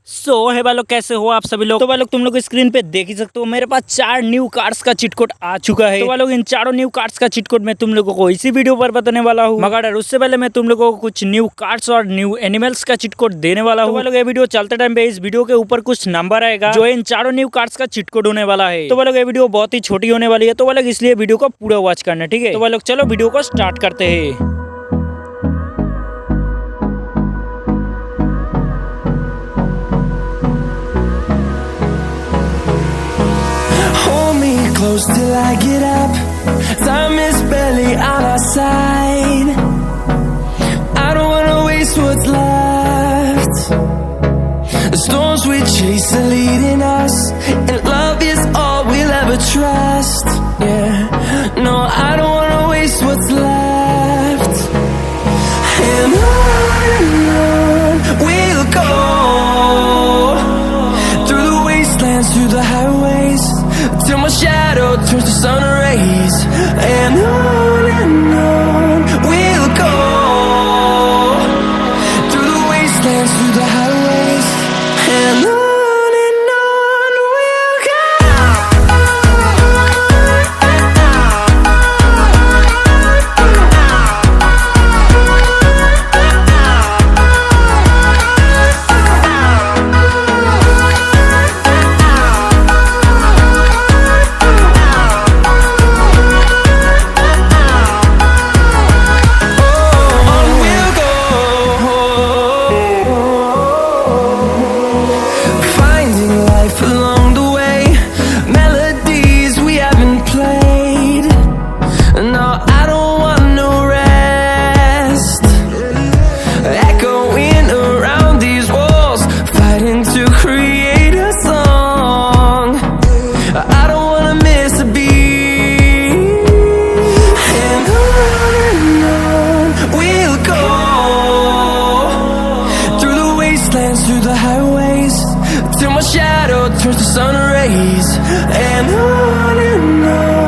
है भाई लोग, कैसे हो आप सभी लोग। तो भाई लोग तुम लोग स्क्रीन पे देख ही सकते हो, मेरे पास 4 न्यू कार्ड्स का चीट कोड आ चुका है। तो भाई लोग इन चारों न्यू कार्ड्स का चीट कोड मैं तुम लोगों को इसी वीडियो पर बताने वाला हूँ, मगर उससे पहले मैं तुम लोगों को कुछ न्यू कार्ड्स और न्यू एनिमल्स का चीट कोड देने वाला हूँ। तो भाई लोग ये वीडियो चलते टाइम पे इस वीडियो के ऊपर कुछ नंबर आएगा जो इन चारों न्यू कार्ड्स का चीट कोड होने वाला है। तो भाई लोग ये वीडियो बहुत ही छोटी होने वाली है, तो भाई लोग इसलिए वीडियो को पूरा वॉच करना, ठीक है। तो भाई लोग चलो वीडियो को स्टार्ट करते हैं। Close till I get up. Time is barely on our side. I don't wanna waste what's left. The storms we chase are leading us, and love is all we'll ever trust. Yeah, no, I don't wanna waste what's left. And on we'll go, through the wastelands, through the highways, till my shadow turns to sun rays. And on we'll go, through the wastelands, through the highways. And on we'll go. Through the highways, till my shadow turns to sun rays. And on